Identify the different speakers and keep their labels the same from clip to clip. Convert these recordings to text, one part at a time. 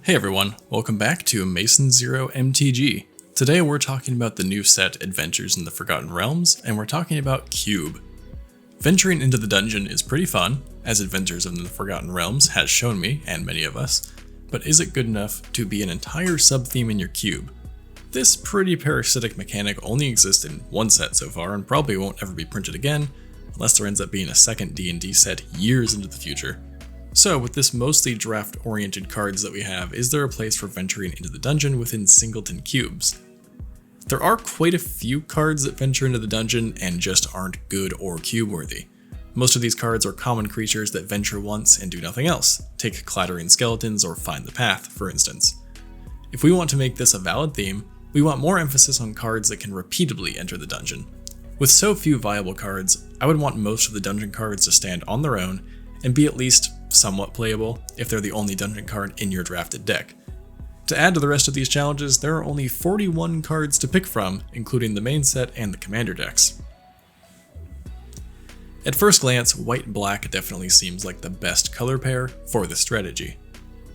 Speaker 1: Hey everyone, welcome back to Masonzero MTG. Today we're talking about the new set Adventures in the Forgotten Realms, and we're talking about Cube. Venturing into the dungeon is pretty fun, as Adventures in the Forgotten Realms has shown me, and many of us, but is it good enough to be an entire sub-theme in your cube? This pretty parasitic mechanic only exists in one set so far, and probably won't ever be printed again, unless there ends up being a second D&D set years into the future. So, with this mostly draft-oriented cards that we have, is there a place for venturing into the dungeon within singleton cubes? There are quite a few cards that venture into the dungeon and just aren't good or cube-worthy. Most of these cards are common creatures that venture once and do nothing else. Take Clattering Skeletons or Find the Path, for instance. If we want to make this a valid theme, we want more emphasis on cards that can repeatably enter the dungeon. With so few viable cards, I would want most of the dungeon cards to stand on their own and be at least somewhat playable if they're the only dungeon card in your drafted deck. To add to the rest of these challenges, there are only 41 cards to pick from, including the main set and the commander decks. At first glance, white-black definitely seems like the best color pair for this strategy.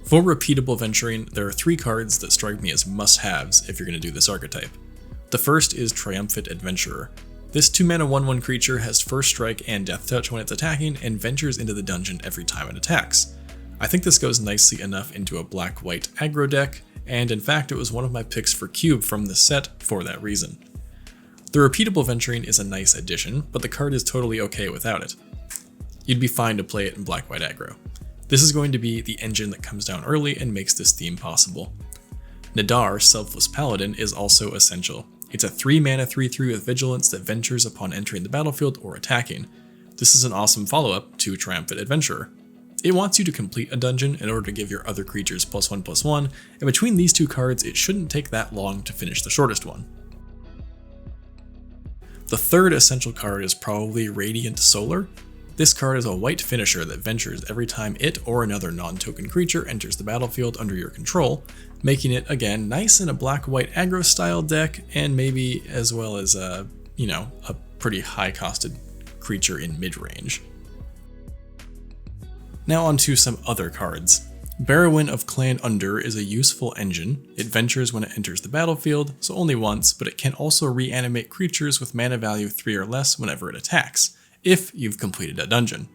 Speaker 1: For repeatable venturing, there are 3 cards that strike me as must-haves if you're going to do this archetype. The first is Triumphant Adventurer. This 2-mana 1/1 creature has first strike and death touch when it's attacking and ventures into the dungeon every time it attacks. I think this goes nicely enough into a black-white aggro deck, and in fact it was one of my picks for Cube from this set for that reason. The repeatable venturing is a nice addition, but the card is totally okay without it. You'd be fine to play it in black-white aggro. This is going to be the engine that comes down early and makes this theme possible. Nadar, Selfless Paladin, is also essential. It's a 3-mana 3/3 with Vigilance that ventures upon entering the battlefield or attacking. This is an awesome follow-up to Triumphant Adventurer. It wants you to complete a dungeon in order to give your other creatures +1/+1, and between these 2 cards it shouldn't take that long to finish the shortest one. The third essential card is probably Radiant Solar. This card is a white finisher that ventures every time it or another non-token creature enters the battlefield under your control, making it, again, nice in a black-white aggro style deck, and maybe as well as a pretty high-costed creature in mid-range. Now on to some other cards. Barrowin of Clan Under is a useful engine. It ventures when it enters the battlefield, so only once, but it can also reanimate creatures with mana value 3 or less whenever it attacks, if you've completed a dungeon.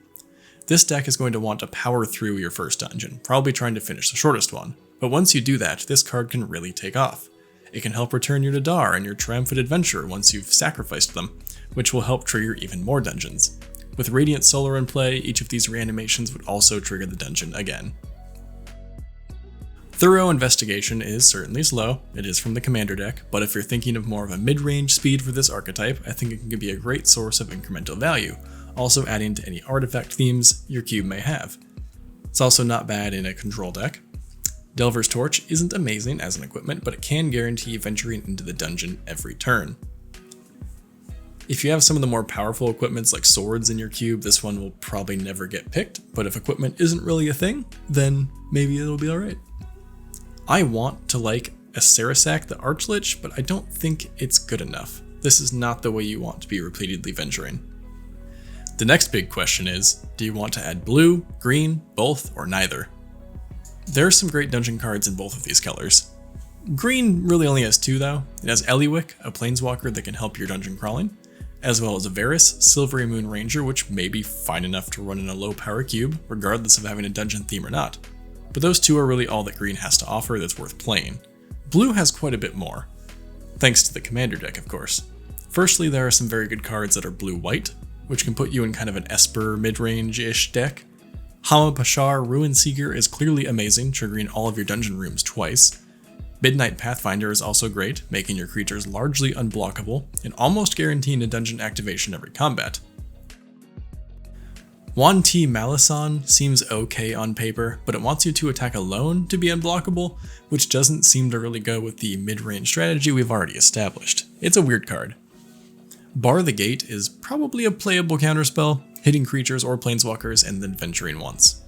Speaker 1: This deck is going to want to power through your first dungeon, probably trying to finish the shortest one. But once you do that, this card can really take off. It can help return your Nadar and your Triumphant Adventurer once you've sacrificed them, which will help trigger even more dungeons. With Radiant Solar in play, each of these reanimations would also trigger the dungeon again. Thorough Investigation is certainly slow, it is from the commander deck, but if you're thinking of more of a mid-range speed for this archetype, I think it can be a great source of incremental value, also adding to any artifact themes your cube may have. It's also not bad in a control deck. Delver's Torch isn't amazing as an equipment, but it can guarantee venturing into the dungeon every turn. If you have some of the more powerful equipments like swords in your cube, this one will probably never get picked, but if equipment isn't really a thing, then maybe it'll be alright. I want to like a Sarasak the Archlich, but I don't think it's good enough. This is not the way you want to be repeatedly venturing. The next big question is, do you want to add blue, green, both, or neither? There are some great dungeon cards in both of these colors. Green really only has 2 though. It has Eliwick, a planeswalker that can help your dungeon crawling, as well as a Varus, Silvery Moon Ranger, which may be fine enough to run in a low power cube, regardless of having a dungeon theme or not. But those 2 are really all that green has to offer that's worth playing. Blue has quite a bit more, thanks to the commander deck of course. Firstly, there are some very good cards that are blue-white, which can put you in kind of an Esper mid-range-ish deck. Hama Pashar Ruin Seeker is clearly amazing, triggering all of your dungeon rooms twice. Midnight Pathfinder is also great, making your creatures largely unblockable, and almost guaranteeing a dungeon activation every combat. Yuan Ti Malison seems okay on paper, but it wants you to attack alone to be unblockable, which doesn't seem to really go with the mid-range strategy we've already established. It's a weird card. Bar the Gate is probably a playable counterspell, hitting creatures or planeswalkers and then venturing once.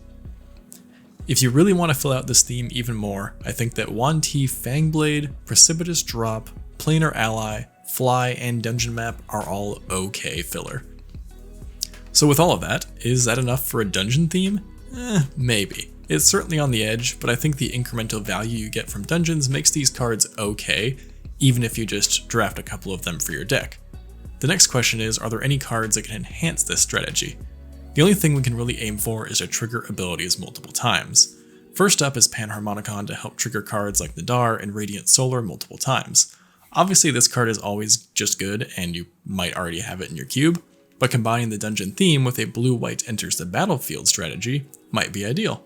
Speaker 1: If you really want to fill out this theme even more, I think that Yuan Ti Fangblade, Precipitous Drop, Planar Ally, Fly, and Dungeon Map are all okay filler. So with all of that, is that enough for a dungeon theme? Maybe. It's certainly on the edge, but I think the incremental value you get from dungeons makes these cards okay, even if you just draft a couple of them for your deck. The next question is, are there any cards that can enhance this strategy? The only thing we can really aim for is to trigger abilities multiple times. First up is Panharmonicon to help trigger cards like Nadar and Radiant Solar multiple times. Obviously this card is always just good and you might already have it in your cube, but combining the dungeon theme with a blue-white enters the battlefield strategy might be ideal.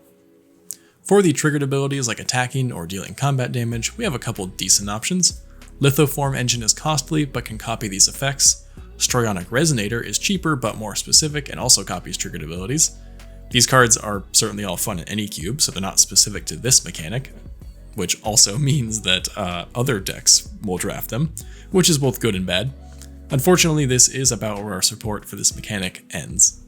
Speaker 1: For the triggered abilities like attacking or dealing combat damage, we have a couple decent options. Lithoform Engine is costly but can copy these effects. Stroionic Resonator is cheaper but more specific and also copies triggered abilities. These cards are certainly all fun in any cube, so they're not specific to this mechanic, which also means that other decks will draft them, which is both good and bad. Unfortunately, this is about where our support for this mechanic ends.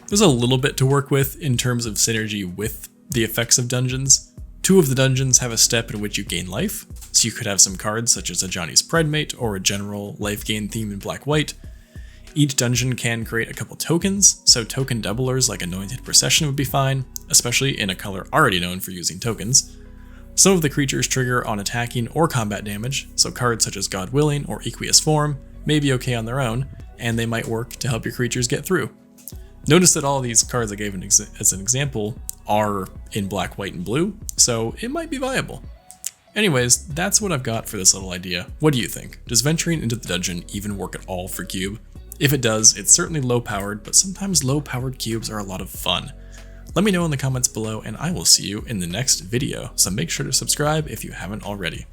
Speaker 1: There's a little bit to work with in terms of synergy with the effects of dungeons. 2 of the dungeons have a step in which you gain life, so you could have some cards such as a Johnny's Pridemate or a general life gain theme in black-white. Each dungeon can create a couple tokens, so token doublers like Anointed Procession would be fine, especially in a color already known for using tokens. Some of the creatures trigger on attacking or combat damage, so cards such as God Willing or Equius Form may be okay on their own, and they might work to help your creatures get through. Notice that all these cards I gave as an example are in black, white, and blue, so it might be viable. Anyways, that's what I've got for this little idea. What do you think? Does venturing into the dungeon even work at all for cube? If it does, it's certainly low powered, but sometimes low powered cubes are a lot of fun. Let me know in the comments below and I will see you in the next video, so make sure to subscribe if you haven't already.